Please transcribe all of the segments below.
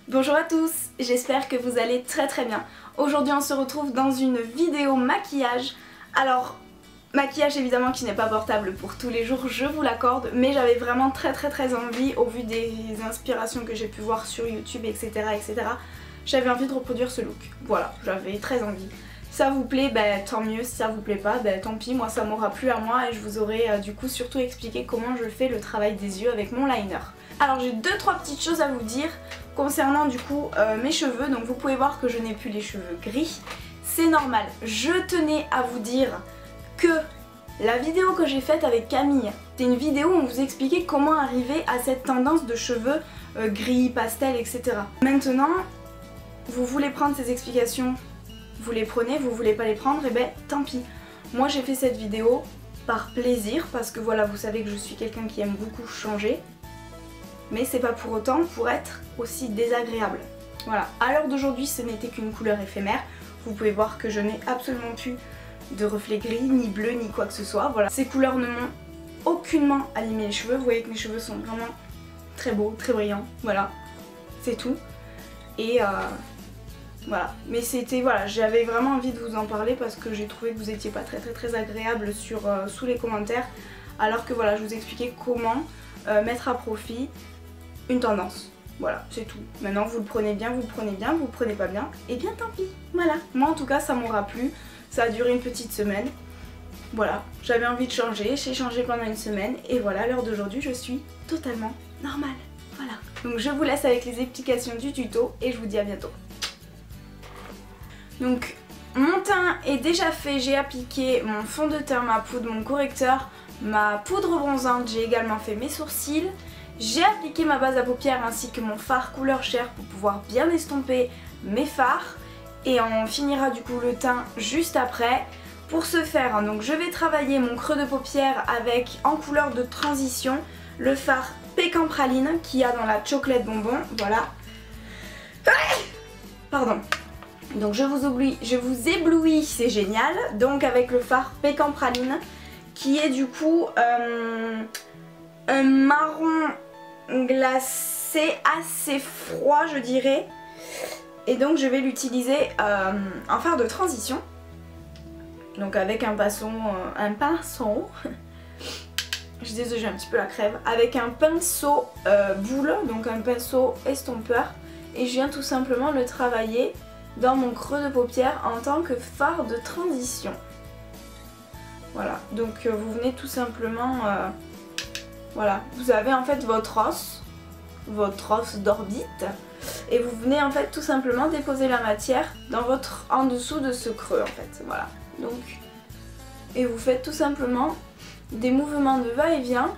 Bonjour à tous, j'espère que vous allez très bien. Aujourd'hui on se retrouve dans une vidéo maquillage. Alors, maquillage évidemment qui n'est pas portable pour tous les jours, je vous l'accorde, mais j'avais vraiment très envie, au vu des inspirations que j'ai pu voir sur YouTube, etc. J'avais envie de reproduire ce look. Voilà, j'avais très envie. Si ça vous plaît, tant mieux, si ça vous plaît pas, tant pis, moi ça m'aura plu à moi et je vous aurai du coup surtout expliqué comment je fais le travail des yeux avec mon liner. Alors j'ai 2-3 petites choses à vous dire concernant du coup mes cheveux. Donc vous pouvez voir que je n'ai plus les cheveux gris, c'est normal. Je tenais à vous dire que la vidéo que j'ai faite avec Camille, c'est une vidéo où on vous expliquait comment arriver à cette tendance de cheveux gris, pastel, etc. Maintenant, vous voulez prendre ces explications, vous les prenez, vous voulez pas les prendre, et tant pis. Moi j'ai fait cette vidéo par plaisir parce que voilà, vous savez que je suis quelqu'un qui aime beaucoup changer. Mais c'est pas pour autant pour être aussi désagréable. Voilà, à l'heure d'aujourd'hui ce n'était qu'une couleur éphémère. Vous pouvez voir que je n'ai absolument plus de reflets gris, ni bleu, ni quoi que ce soit. Voilà, ces couleurs ne m'ont aucunement abîmé les cheveux. Vous voyez que mes cheveux sont vraiment très beaux, très brillants. Voilà, c'est tout. Et voilà, mais c'était, voilà, j'avais vraiment envie de vous en parler parce que j'ai trouvé que vous étiez pas très agréable sous les commentaires. Alors que voilà, je vous expliquais comment mettre à profit une tendance. Voilà, c'est tout. Maintenant vous le prenez bien, vous le prenez bien, vous le prenez pas bien, et bien tant pis. Voilà, moi en tout cas ça m'aura plu, ça a duré une petite semaine. Voilà, j'avais envie de changer, j'ai changé pendant une semaine, et voilà, à l'heure d'aujourd'hui je suis totalement normale. Voilà, donc je vous laisse avec les explications du tuto, et je vous dis à bientôt. Donc mon teint est déjà fait, j'ai appliqué mon fond de teint, ma poudre, mon correcteur, ma poudre bronzante, j'ai également fait mes sourcils. J'ai appliqué ma base à paupières ainsi que mon fard couleur chair pour pouvoir bien estomper mes fards. Et on finira du coup le teint juste après. Pour ce faire, donc je vais travailler mon creux de paupières avec, en couleur de transition, le fard Pécan Praline qu'il y a dans la chocolate bonbon. Voilà. Pardon. Donc je vous éblouis, c'est génial. Donc avec le fard Pécan Praline qui est du coup un marron glacé assez froid je dirais, et donc je vais l'utiliser en fard de transition, donc avec un pinceau je suis désolée, j'ai un petit peu la crève, avec un pinceau boule, donc un pinceau estompeur, et je viens tout simplement le travailler dans mon creux de paupière en tant que fard de transition. Voilà, donc vous venez tout simplement, voilà, vous avez en fait votre os d'orbite, et vous venez en fait tout simplement déposer la matière dans en dessous de ce creux en fait, voilà. Donc, et vous faites tout simplement des mouvements de va-et-vient.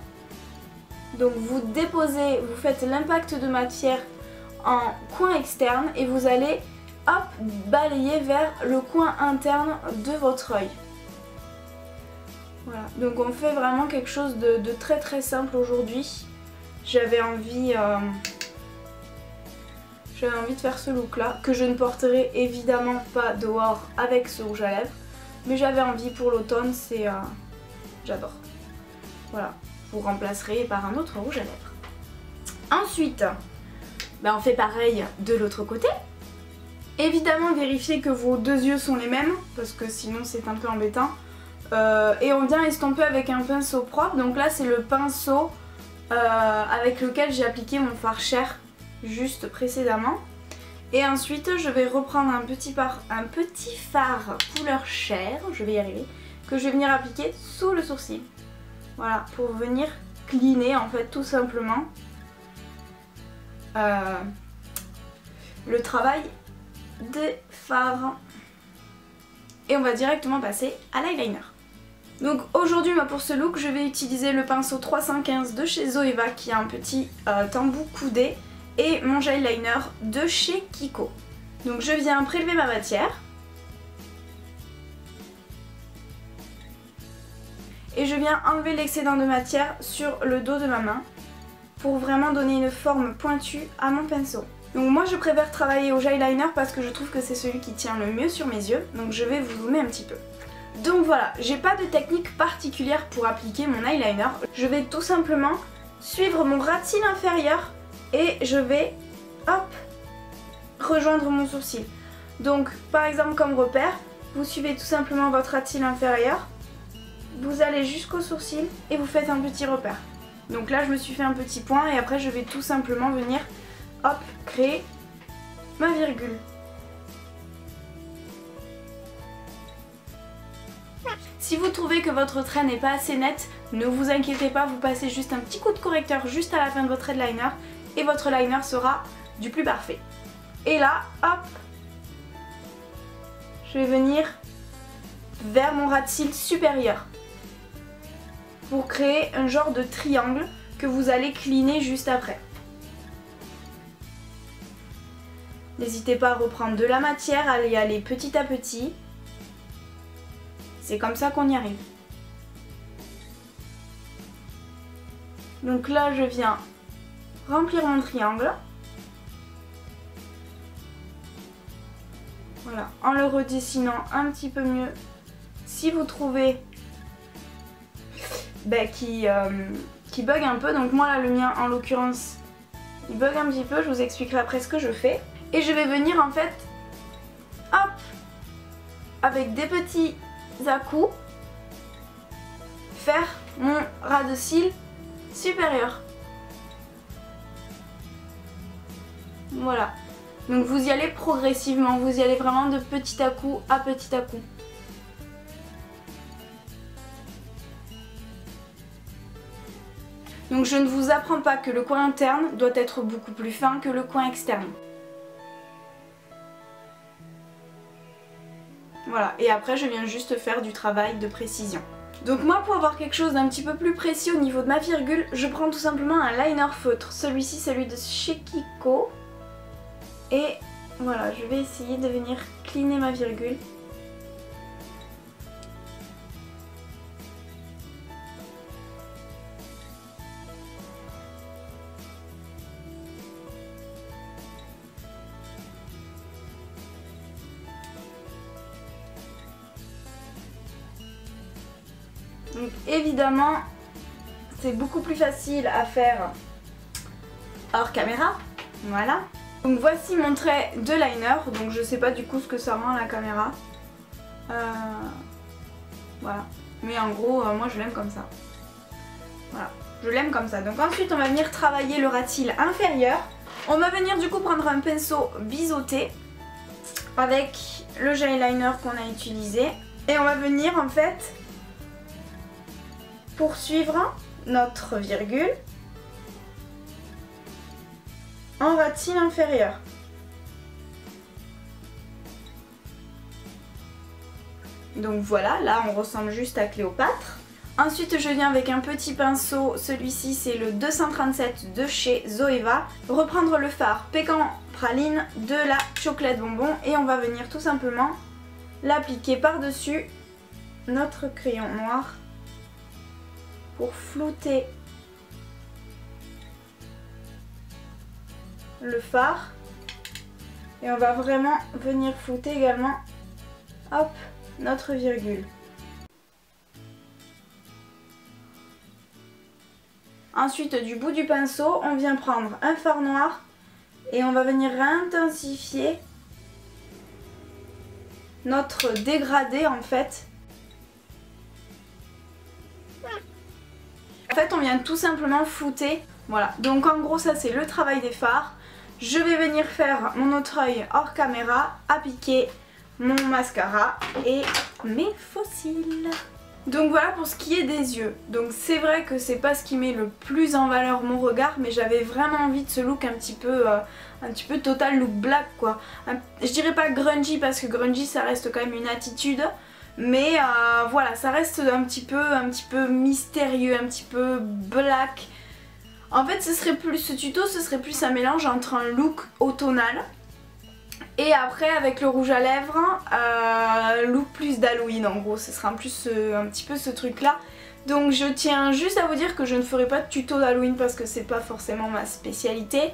Donc vous déposez, vous faites l'impact de matière en coin externe et vous allez hop balayer vers le coin interne de votre œil. Voilà, donc on fait vraiment quelque chose de très simple aujourd'hui. J'avais envie de faire ce look là, que je ne porterai évidemment pas dehors avec ce rouge à lèvres, mais j'avais envie pour l'automne, c'est j'adore. Voilà, vous remplacerez par un autre rouge à lèvres. Ensuite, on fait pareil de l'autre côté. Évidemment vérifiez que vos deux yeux sont les mêmes, parce que sinon c'est un peu embêtant. Et on vient estomper avec un pinceau propre. Donc là c'est le pinceau avec lequel j'ai appliqué mon fard chair juste précédemment. Et ensuite je vais reprendre un petit fard couleur chair, je vais y arriver, que je vais venir appliquer sous le sourcil. Voilà, pour venir cleaner en fait tout simplement le travail des fards. Et on va directement passer à l'eyeliner. Donc aujourd'hui pour ce look je vais utiliser le pinceau 315 de chez Zoeva qui a un petit embout coudé, et mon gel liner de chez Kiko. Donc je viens prélever ma matière et je viens enlever l'excédent de matière sur le dos de ma main pour vraiment donner une forme pointue à mon pinceau. Donc moi je préfère travailler au gel liner parce que je trouve que c'est celui qui tient le mieux sur mes yeux, donc je vais vous zoomer un petit peu. Donc voilà, j'ai pas de technique particulière pour appliquer mon eyeliner. Je vais tout simplement suivre mon ras de cils inférieur et je vais hop rejoindre mon sourcil. Donc par exemple comme repère, vous suivez tout simplement votre ras de cils inférieur, vous allez jusqu'au sourcil et vous faites un petit repère. Donc là je me suis fait un petit point et après je vais tout simplement venir, hop, créer ma virgule. Si vous trouvez que votre trait n'est pas assez net, ne vous inquiétez pas, vous passez juste un petit coup de correcteur juste à la fin de votre headliner et votre liner sera du plus parfait. Et là, hop, je vais venir vers mon ras de cils supérieur pour créer un genre de triangle que vous allez cleaner juste après. N'hésitez pas à reprendre de la matière, à y aller petit à petit. C'est comme ça qu'on y arrive. Donc là, je viens remplir mon triangle. Voilà, en le redessinant un petit peu mieux. Si vous trouvez qui bug un peu, donc moi là le mien en l'occurrence il bug un petit peu, je vous expliquerai après ce que je fais. Et je vais venir en fait, hop, avec des petits à-coups, faire mon ras de cils supérieur. Voilà. Donc vous y allez progressivement, vous y allez vraiment de petit à coup à petit à coup. Donc je ne vous apprends pas que le coin interne doit être beaucoup plus fin que le coin externe. Voilà, et après je viens juste faire du travail de précision. Donc moi pour avoir quelque chose d'un petit peu plus précis au niveau de ma virgule, je prends tout simplement un liner feutre. Celui-ci, celui de chez Kiko. Et voilà, je vais essayer de venir cleaner ma virgule. Donc évidemment, c'est beaucoup plus facile à faire hors caméra. Voilà. Donc voici mon trait de liner. Donc je sais pas du coup ce que ça rend à la caméra. Voilà. Mais en gros, moi je l'aime comme ça. Voilà. Je l'aime comme ça. Donc ensuite on va venir travailler le ras de cils inférieur. On va venir du coup prendre un pinceau biseauté avec le gel liner qu'on a utilisé. Et on va venir en fait poursuivre notre virgule en ras de cils inférieur. Donc voilà, là on ressemble juste à Cléopâtre. Ensuite je viens avec un petit pinceau, celui-ci c'est le 237 de chez Zoeva, reprendre le fard Pécan Praline de la Chocolate Bonbon et on va venir tout simplement l'appliquer par-dessus notre crayon noir pour flouter le fard. Et on va vraiment venir flouter également, hop, notre virgule. Ensuite du bout du pinceau, on vient prendre un fard noir et on va venir intensifier notre dégradé en fait. En fait on vient tout simplement flouter. Voilà, donc en gros ça c'est le travail des fards. Je vais venir faire mon autre œil hors caméra, appliquer mon mascara et mes faux cils. Donc voilà pour ce qui est des yeux. Donc c'est vrai que c'est pas ce qui met le plus en valeur mon regard, mais j'avais vraiment envie de ce look un petit peu total look black quoi. Je dirais pas grungy parce que grungy ça reste quand même une attitude. Mais voilà, ça reste un petit peu mystérieux, un petit peu black. En fait ce tuto ce serait plus un mélange entre un look automnal et après avec le rouge à lèvres, look plus d'Halloween en gros, ce sera un petit peu ce truc là. Donc je tiens juste à vous dire que je ne ferai pas de tuto d'Halloween parce que c'est pas forcément ma spécialité.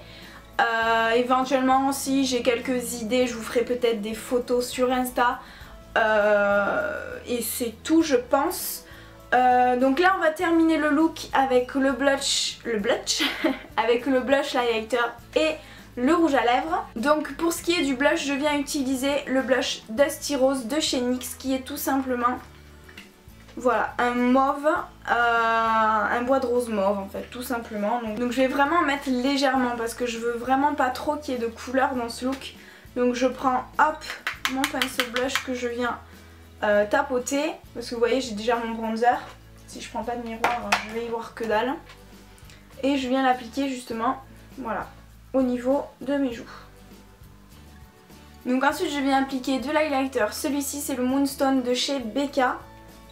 Éventuellement si j'ai quelques idées je vous ferai peut-être des photos sur Insta. Et c'est tout je pense. Donc là on va terminer le look avec le blush avec le blush highlighter et le rouge à lèvres. Donc pour ce qui est du blush, je viens utiliser le blush Dusty Rose de chez NYX qui est tout simplement, voilà, un mauve, un bois de rose mauve en fait, tout simplement. Donc je vais vraiment mettre légèrement parce que je veux vraiment pas trop qu'il y ait de couleur dans ce look. Donc je prends, hop, mon pinceau blush que je viens tapoter. Parce que vous voyez, j'ai déjà mon bronzer. Si je prends pas de miroir, je vais y voir que dalle. Et je viens l'appliquer justement, voilà, au niveau de mes joues. Donc ensuite je viens appliquer de l'highlighter. Celui-ci c'est le Moonstone de chez Becca.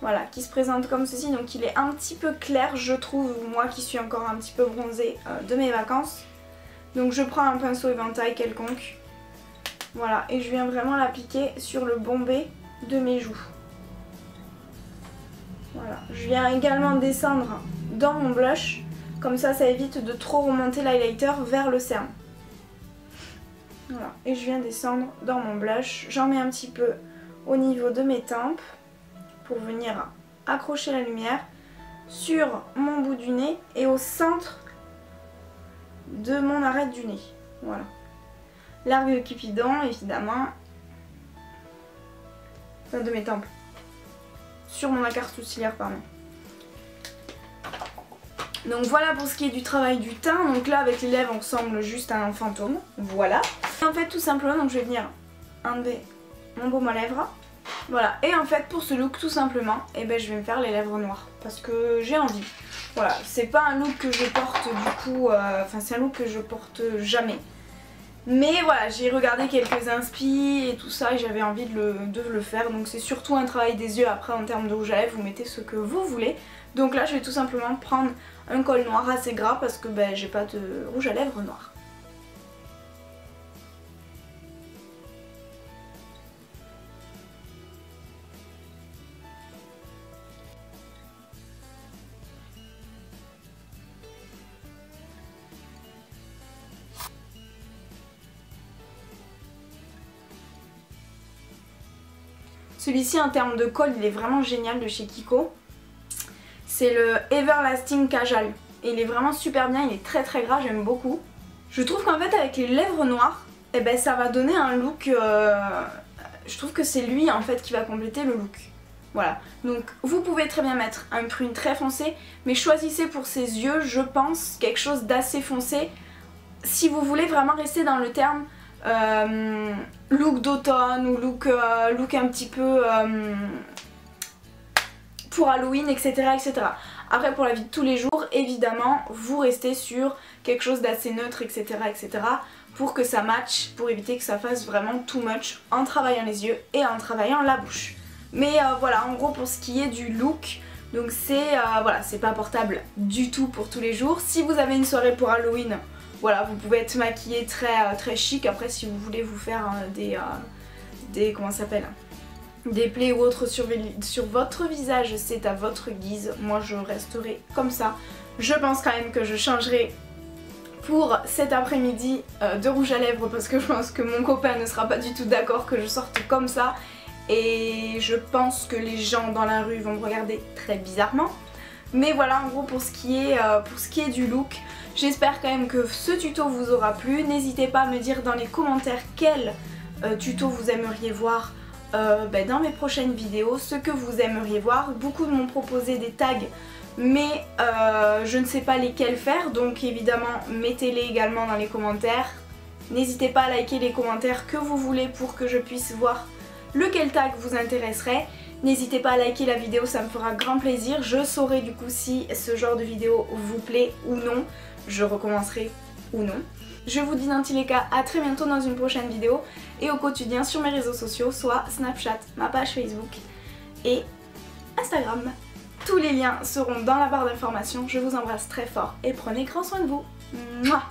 Voilà, qui se présente comme ceci. Donc il est un petit peu clair je trouve, moi qui suis encore un petit peu bronzée de mes vacances. Donc je prends un pinceau éventail quelconque. Voilà, et je viens vraiment l'appliquer sur le bombé de mes joues. Voilà, je viens également descendre dans mon blush. Comme ça, ça évite de trop remonter l'highlighter vers le cerne. Voilà, et je viens descendre dans mon blush. J'en mets un petit peu au niveau de mes tempes pour venir accrocher la lumière sur mon bout du nez et au centre de mon arête du nez. Voilà. L'arc de Cupidon, évidemment. Enfin, de mes tempes. Sur mon acarte sourcilière, pardon. Donc voilà pour ce qui est du travail du teint. Donc là avec les lèvres on ressemble juste à un fantôme. Voilà. Et en fait tout simplement donc je vais venir enlever mon baume à lèvres. Voilà. Et en fait pour ce look tout simplement je vais me faire les lèvres noires. Parce que j'ai envie. Voilà. C'est pas un look que je porte du coup. Enfin c'est un look que je porte jamais. Mais voilà, j'ai regardé quelques inspi et tout ça et j'avais envie de le faire. Donc c'est surtout un travail des yeux. Après en termes de rouge à lèvres, vous mettez ce que vous voulez. Donc là je vais tout simplement prendre un col noir assez gras parce que j'ai pas de rouge à lèvres noir. Celui-ci en termes de col il est vraiment génial de chez Kiko. C'est le Everlasting Cajal. Et il est vraiment super bien, il est très très gras, j'aime beaucoup. Je trouve qu'en fait avec les lèvres noires, ça va donner un look... je trouve que c'est lui en fait qui va compléter le look. Voilà, donc vous pouvez très bien mettre un prune très foncé, mais choisissez pour ses yeux, je pense, quelque chose d'assez foncé. Si vous voulez vraiment rester dans le terme look d'automne ou look un petit peu pour Halloween, etc., etc. Après pour la vie de tous les jours, évidemment, vous restez sur quelque chose d'assez neutre, etc., etc. pour que ça matche, pour éviter que ça fasse vraiment too much en travaillant les yeux et en travaillant la bouche. Mais voilà, en gros pour ce qui est du look, donc c'est voilà, c'est pas portable du tout pour tous les jours. Si vous avez une soirée pour Halloween, voilà, vous pouvez être maquillé très chic. Après si vous voulez vous faire des comment ça s'appelle, des plaies ou autres sur votre visage, c'est à votre guise. Moi je resterai comme ça. Je pense quand même que je changerai pour cet après-midi de rouge à lèvres parce que je pense que mon copain ne sera pas du tout d'accord que je sorte comme ça. Et je pense que les gens dans la rue vont me regarder très bizarrement. Mais voilà en gros pour ce qui est du look. J'espère quand même que ce tuto vous aura plu. N'hésitez pas à me dire dans les commentaires quel tuto vous aimeriez voir dans mes prochaines vidéos, ce que vous aimeriez voir. Beaucoup m'ont proposé des tags mais je ne sais pas lesquels faire, donc évidemment mettez-les également dans les commentaires. N'hésitez pas à liker les commentaires que vous voulez pour que je puisse voir lequel tag vous intéresserait. N'hésitez pas à liker la vidéo, ça me fera grand plaisir. Je saurai du coup si ce genre de vidéo vous plaît ou non. Je recommencerai ou non. Je vous dis dans tous les cas à très bientôt dans une prochaine vidéo et au quotidien sur mes réseaux sociaux, soit Snapchat, ma page Facebook et Instagram. Tous les liens seront dans la barre d'informations. Je vous embrasse très fort et prenez grand soin de vous. Mouah.